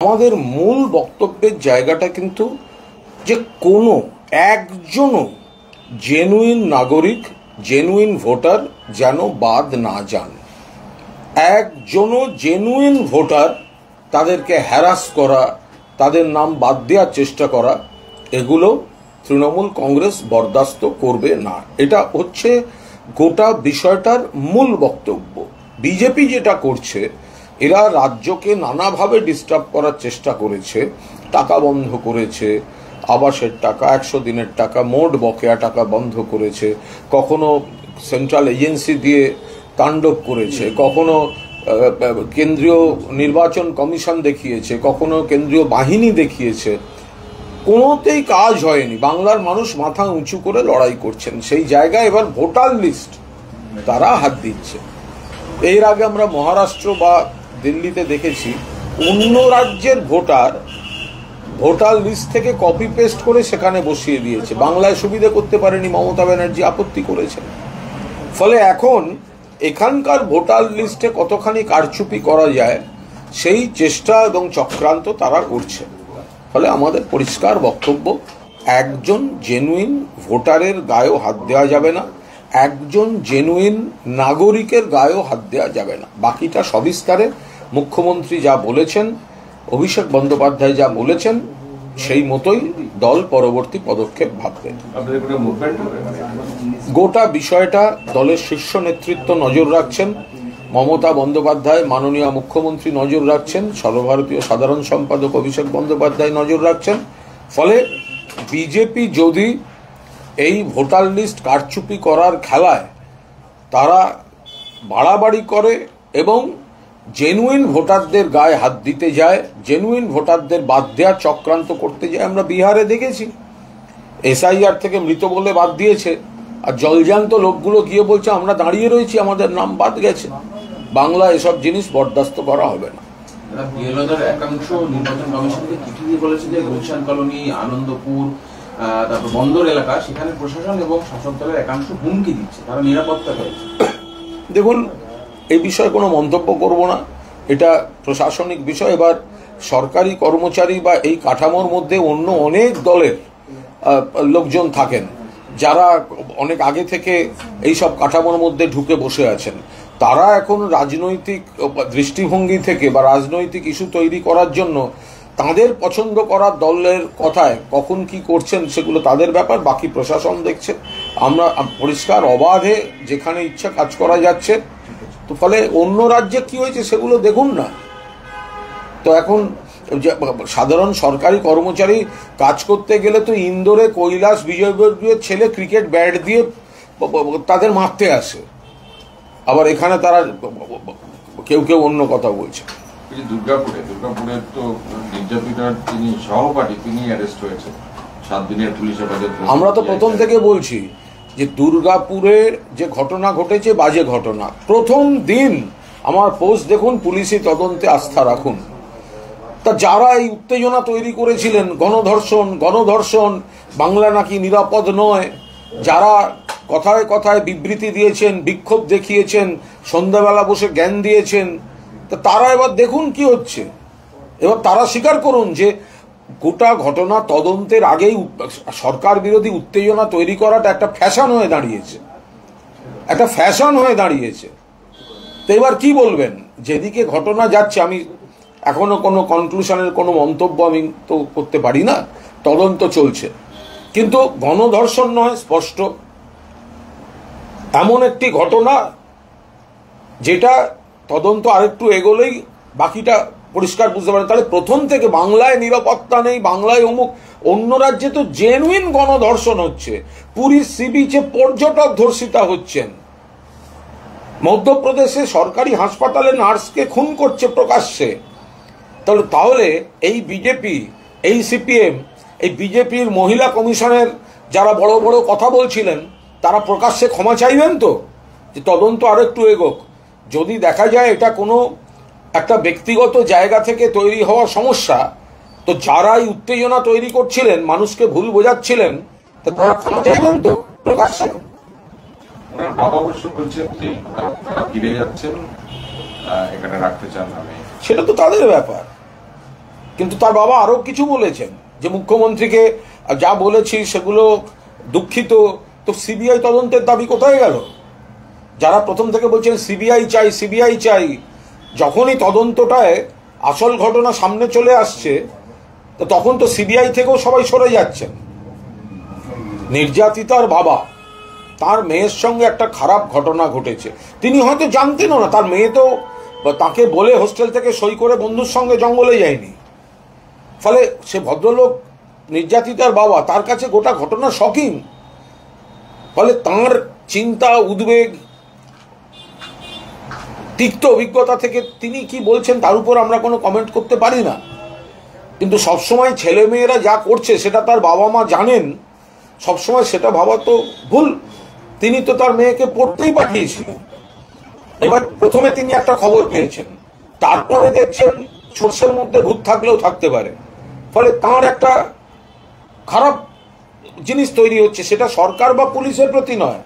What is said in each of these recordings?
আমাদের মূল বক্তব্যের জায়গাটা কিন্তু যে কোনো একজনও জেনুইন নাগরিক, জেনুইন ভোটার যেন বাদ না যান। একজনও জেনুইন ভোটার তাদেরকে হ্যারাস করা, তাদের নাম বাদ দেওয়ার চেষ্টা করা, এগুলো তৃণমূল কংগ্রেস বরদাস্ত করবে না। এটা হচ্ছে গোটা বিষয়টার মূল বক্তব্য। বিজেপি যেটা করছে, এরা রাজ্যকে নানাভাবে ডিস্টার্ব করার চেষ্টা করেছে। টাকা বন্ধ করেছে, আবাসের টাকা, 100 দিনের টাকা, মোট বকেয়া টাকা বন্ধ করেছে, কখনো সেন্ট্রাল এজেন্সি দিয়ে তাণ্ডব করেছে, কখনো কেন্দ্রীয় নির্বাচন কমিশন দেখিয়েছে, কখনো কেন্দ্রীয় বাহিনী দেখিয়েছে। কোনোতেই কাজ হয়নি। বাংলার মানুষ মাথা উঁচু করে লড়াই করছেন। সেই জায়গায় এবার ভোটার লিস্ট তারা হাত দিচ্ছে। এর আগে আমরা মহারাষ্ট্র বা দিল্লিতে দেখেছি, অন্য রাজ্যের ভোটার লিস্ট থেকে কপি পেস্ট করে সেখানে বসিয়ে দিয়েছে। বাংলায় সুবিধা করতে পারেনি, মমতা ব্যানার্জি আপত্তি করেছেন। ফলে এখন এখানকার ভোটার লিস্টে কতখানি কারচুপি করা যায় সেই চেষ্টা এবং চক্রান্ত তারা করছে। ফলে আমাদের পরিষ্কার বক্তব্য, একজন জেনুইন ভোটারের গায়েও হাত দেওয়া যাবে না, একজন জেনুইন নাগরিকের গায়েও হাত দেওয়া যাবে না। বাকিটা সবিস্তারে মুখ্যমন্ত্রী যা বলেছেন, অভিষেক বন্দ্যোপাধ্যায় যা বলেছেন, সেই মতোই দল পরবর্তী পদক্ষেপ ভাববে। গোটা বিষয়টা দলের শীর্ষ নেতৃত্ব নজর রাখছেন। মমতা বন্দ্যোপাধ্যায় মাননীয় মুখ্যমন্ত্রী নজর রাখছেন, সর্বভারতীয় সাধারণ সম্পাদক অভিষেক বন্দ্যোপাধ্যায় নজর রাখছেন। ফলে বিজেপি যদি এই ভোটার লিস্ট কারচুপি করার খেলায় তারা বাড়াবাড়ি করে এবং জেনুইন ভোটারদের গায়ে হাত দিতে যায়, জেনুইন ভোটারদের বাদ দেওয়ার চক্রান্ত করতে যায়। আমরা বিহারে দেখেছি, এসআইআর থেকে মৃত বলে বাদ দিয়েছে, আর জলজান্ত লোকগুলো গিয়ে বলছে আমরা দাঁড়িয়ে রয়েছি, আমাদের নাম বাদ গেছে। বাংলা এসব জিনিস বরদাস্ত করা হবে না। একাংশ নির্বাচন কমিশনকে চিঠি দিয়ে বলেছে যে গুলশান কলোনি, আনন্দপুর, তারপর বন্দর এলাকা, সেখানে প্রশাসন এবং শাসক দলের একাংশ হুমকি দিচ্ছে, তারা নিরাপত্তা পেয়েছে। দেখুন, এই বিষয়ে কোনো মন্তব্য করব না, এটা প্রশাসনিক বিষয়। এবার সরকারি কর্মচারী বা এই কাঠামোর মধ্যে অন্য অনেক দলের লোকজন থাকেন, যারা অনেক আগে থেকে এই সব কাঠামোর মধ্যে ঢুকে বসে আছেন। তারা এখন রাজনৈতিক দৃষ্টিভঙ্গি থেকে বা রাজনৈতিক ইস্যু তৈরি করার জন্য তাদের পছন্দ করার দলের কথায় কখন কি করছেন সেগুলো তাদের ব্যাপার, বাকি প্রশাসন দেখছে। আমরা পরিষ্কার অবাধে যেখানে ইচ্ছা কাজ করা যাচ্ছে। তো ফলে অন্য রাজ্যে কি হয়েছে সেগুলো দেখুন না। তো এখন সাধারণ সরকারি কর্মচারী কাজ করতে গেলে তো ইন্দোরে কৈলাস বিজয়বর্গীয় ছেলে ক্রিকেট ব্যাট দিয়ে তাদের মারতে আসে, আবার এখানে তারা কেউ কেউ অন্য কথা বলছে। দুর্গাপুরের তো নির্যাতিতার যিনি সহপাঠী, তিনি অ্যারেস্ট হয়েছে 7 দিনের পুলিশ হেফাজত। আমরা তো প্রথম থেকে বলছি যে দুর্গাপুরে যে ঘটনা ঘটেছে বাজে ঘটনা। প্রথম দিন আমার পোস্ট দেখুন, পুলিশি তদন্তে আস্থা রাখুন। তা যারা এই উত্তেজনা তৈরি করেছিলেন, গণধর্ষণ, বাংলা নাকি নিরাপদ নয়, যারা কথায় কথায় বিবৃতি দিয়েছেন, বিক্ষোভ দেখিয়েছেন, সন্ধ্যাবেলা বসে জ্ঞান দিয়েছেন, তা তারা এবার দেখুন কি হচ্ছে। এবার তারা স্বীকার করুন যে গোটা ঘটনা তদন্তের আগেই সরকার বিরোধী উত্তেজনা তৈরি করাটা একটা ফ্যাশন হয়ে দাঁড়িয়েছে, তো এবার কি বলবেন? যেদিকে ঘটনা যাচ্ছে, আমি এখনো কোনো কনক্লুশনের কোনো মন্তব্য আমি তো করতে পারি না, তদন্ত চলছে। কিন্তু গণধর্ষণ নয়, স্পষ্ট এমন একটি ঘটনা যেটা তদন্ত আরেকটু এগোলেই বাকিটা পরিষ্কার বুঝতে পারে। তাহলে প্রথম থেকে বাংলায় নিরাপত্তা নেই, বাংলায় অমুক। অন্য রাজ্যে তো জেনুইন গণধর্ষণ হচ্ছে, পুরীর সি বিচে পর্যটক ধর্ষিতা হচ্ছেন, মধ্যপ্রদেশে সরকারি হাসপাতালে নার্সকে খুন করছে প্রকাশ্যে। তাহলে এই বিজেপি, এই সিপিএম, এই বিজেপির মহিলা কমিশনের যারা বড় বড় কথা বলছিলেন, তারা প্রকাশ্যে ক্ষমা চাইবেন তো, যে তদন্ত আরো একটু এগোক। যদি দেখা যায় এটা কোনো একটা ব্যক্তিগত জায়গা থেকে তৈরি হওয়া সমস্যা, তো যারাই উত্তেজনা তৈরি করছিলেন, মানুষকে ভুল বোঝাচ্ছিলেন, তারা ক্ষমা চাইবেন তো প্রকাশ্যে। এখানে রাখতে চান, আমি সেটা তো তাদের ব্যাপার। কিন্তু তার বাবা আরো কিছু বলেছেন যে মুখ্যমন্ত্রীকে যা বলেছি সেগুলো দুঃখিত। তো সিবিআই তদন্তের দাবি কোথায় গেল? যারা প্রথম থেকে বলছেন সিবিআই চাই সিবিআই চাই, যখনই তদন্তটায় আসল ঘটনা সামনে চলে আসছে তো তখন তো সিবিআই থেকেও সবাই সরে যাচ্ছেন। নির্যাতিতার বাবা, তার মেয়ের সঙ্গে একটা খারাপ ঘটনা ঘটেছে, তিনি হয়তো জানতেনও না, তার মেয়ে তো তাকে বলে হোস্টেল থেকে সই করে বন্ধুর সঙ্গে জঙ্গলে যায়নি। ফলে সে ভদ্রলোক নির্যাতিতার বাবা, তার কাছে গোটা ঘটনা শকিং। ফলে তার চিন্তা, উদ্বেগ, তিক্ত অভিজ্ঞতা থেকে তিনি কি বলছেন তার উপর আমরা কোনো কমেন্ট করতে পারি না। কিন্তু সবসময় ছেলে মেয়েরা যা করছে সেটা তার বাবা মা জানেন, সবসময় সেটা ভাবা তো ভুল। তিনি তো তার মেয়েকে পড়তেই পাঠিয়েছিলেন। এবার প্রথমে তিনি একটা খবর পেয়েছেন, তারপরে দেখছেন সর্ষের মধ্যে ভূত থাকলেও থাকতে পারে। ফলে তার একটা খারাপ জিনিস তৈরি হচ্ছে, সেটা সরকার বা পুলিশের প্রতি নয়।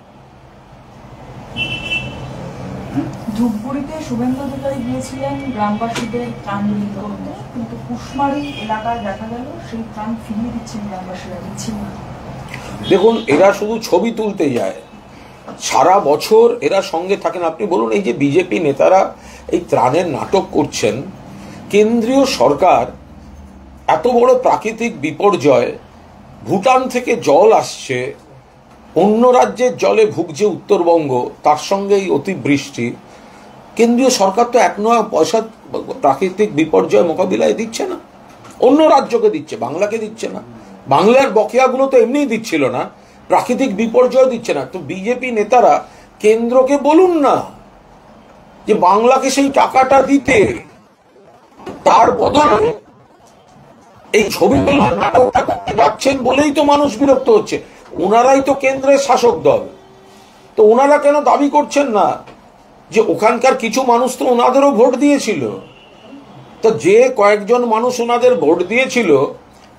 ধূপগুড়িতে শুভেন্দু অধিকারী গিয়েছিলেন গ্রামবাসীদের ত্রাণ বিলি করতে, কিন্তু কুশমারি এলাকায় দেখা গেল সেই ত্রাণ ফিরিয়ে দিচ্ছেন গ্রামবাসীরা, দিচ্ছেন না। দেখুন, এরা শুধু ছবি তুলতে যায়, সারা বছর এরা সঙ্গে থাকেন। আপনি বলুন, এই যে বিজেপি নেতারা এই ত্রাণের নাটক করছেন, কেন্দ্রীয় সরকার এত বড় প্রাকৃতিক বিপর্যয়, ভুটান থেকে জল আসছে, অন্য রাজ্যের জলে ভুগছে উত্তরবঙ্গ, তার সঙ্গে এই অতিবৃষ্টি, কেন্দ্রীয় সরকার তো এক নয়া পয়সা প্রাকৃতিক বিপর্যয় মোকাবিলায় দিচ্ছে না। অন্য রাজ্যকে দিচ্ছে, বাংলাকে দিচ্ছে না। বাংলার বকেয়াগুলো তো এমনিই দিচ্ছিল না, প্রাকৃতিক বিপর্যয় দিচ্ছে না। তো বিজেপি নেতারা কেন্দ্রকে বলুন না যে বাংলাকে সেই টাকাটা দিতে, তার বদলে এই ছবিগুলো নাটকটা করতে যাচ্ছেন বলেই তো মানুষ বিরক্ত হচ্ছে। ওনারাই তো কেন্দ্রের শাসক দল, তো ওনারা কেন দাবি করছেন না যে ওখানকার কিছু মানুষ তো ওনাদেরও ভোট দিয়েছিল? তো যে কয়েকজন মানুষ ওনাদের ভোট দিয়েছিল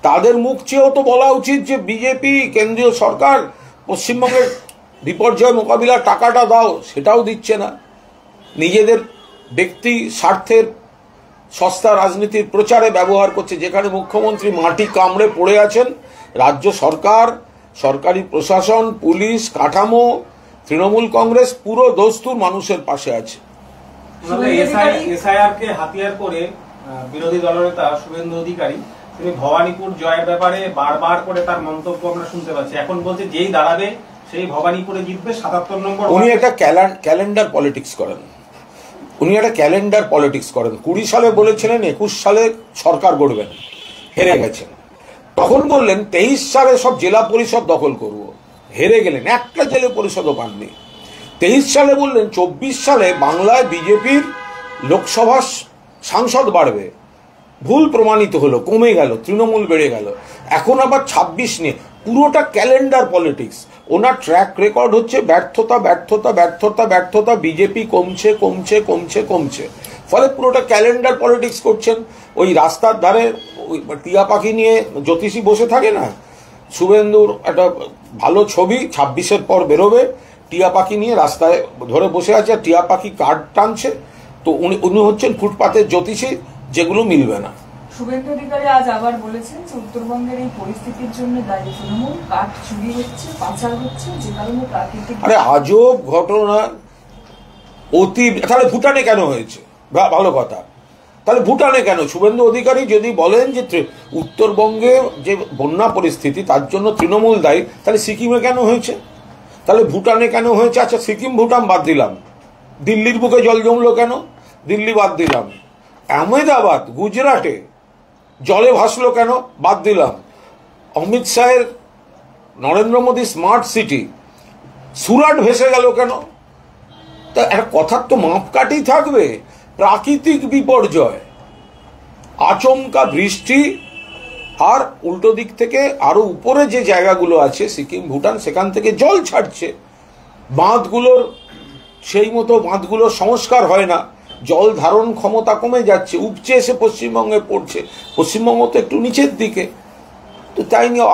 তাদের মুখ চেয়েও তো বলা উচিত যে বিজেপি কেন্দ্রীয় সরকার পশ্চিমবঙ্গের বিপর্যয় মোকাবিলার টাকাটা দাও, সেটাও দিচ্ছে না। নিজেদের ব্যক্তি স্বার্থের সস্তা রাজনীতির প্রচারে ব্যবহার করছে। যেখানে মুখ্যমন্ত্রী মাটি কামড়ে পড়ে আছেন, রাজ্য সরকার, সরকারি প্রশাসন, পুলিশ, কাঠামো, তৃণমূল কংগ্রেস পুরো দস্তুর মানুষের পাশে আছে। এসআইআর কে হাতিয়ার করে বিরোধী দলনেতা শুভেন্দু অধিকারী তিনি ভবানীপুর জয়ের ব্যাপারে বারবার করে তার মন্তব্য আমরা শুনতে পাচ্ছি। এখন বলছে যেই দাঁড়াবে সেই ভবানীপুরে জিতবে 77 নম্বর। উনি একটা ক্যালেন্ডার পলিটিক্স করেন, 20 সালে বলেছিলেন 21 সালে সরকার গড়বেন, হেরে গেছেন। তখন বললেন 23 সালে সব জেলা পরিষদ দখল করব, হেরে গেলেন, একটা জেলা পরিষদও পাননি। 23 সালে বললেন 24 সালে বাংলায় বিজেপির লোকসভা সাংসদ বাড়বে, ভুল প্রমাণিত হলো, কমে গেল, তৃণমূল বেড়ে গেল। এখন আবার 26 নিয়ে পুরোটা ক্যালেন্ডার পলিটিক্স। ওনার ট্র্যাক রেকর্ড হচ্ছে ব্যর্থতা ব্যর্থতা ব্যর্থতা ব্যর্থতা, বিজেপি কমছে কমছে কমছে কমছে। ফলে পুরোটা ক্যালেন্ডার পলিটিক্স করছেন। ওই রাস্তার ধারে ওই টিয়া পাখি নিয়ে জ্যোতিষী বসে থাকে না, শুভেন্দুর একটা ভালো ছবি 26-এর পর বেরোবে, টিয়া পাখি নিয়ে রাস্তায় ধরে বসে আছে, টিয়া পাখি কার্ড টানছে। তো উনি হচ্ছেন ফুটপাতের জ্যোতিষী, যেগুলো মিলবে না। শুভেন্দু অধিকারী আজ আবার বলেছেন যে উত্তরবঙ্গের এই পরিস্থিতির জন্য দায়ী তৃণমূল, কাঠ চুরি হচ্ছে, পাচার হচ্ছে, যে কারণে প্রাকৃতিক। আরে আজব ঘটনা। তাহলে ভুটানে কেন হয়েছে? ভালো কথা, তাহলে ভুটানে কেন? শুভেন্দু অধিকারী যদি বলেন যে উত্তরবঙ্গে যে বন্যা পরিস্থিতি তার জন্য তৃণমূল দায়ী, তাহলে সিকিমে কেন হয়েছে? তাহলে ভুটানে কেন হয়েছে? আচ্ছা, সিকিম ভুটান বাদ দিলাম, দিল্লির বুকে জল জমলো কেন? দিল্লি বাদ দিলাম। আহমেদাবাদ গুজরাটে জলে ভাসলো কেন? বাদ দিলাম। অমিত শাহের নরেন্দ্র মোদী স্মার্ট সিটি সুরাট ভেসে গেল কেন? তা একটা কথার তো মাপকাঠি থাকবে। প্রাকৃতিক বিপর্যয়, আচমকা বৃষ্টি, আর উল্টো দিক থেকে আরো উপরে যে জায়গাগুলো আছে সিকিম ভুটান, সেখান থেকে জল ছাড়ছে। বাঁধগুলোর সেই মতো বাঁধগুলোর সংস্কার হয় না, জল ধারণ ক্ষমতা কমে যাচ্ছে, উপচে এসে পশ্চিমবঙ্গে পড়ছে। পশ্চিমবঙ্গ তো একটু নিচের দিকে, তো তাই নিয়ে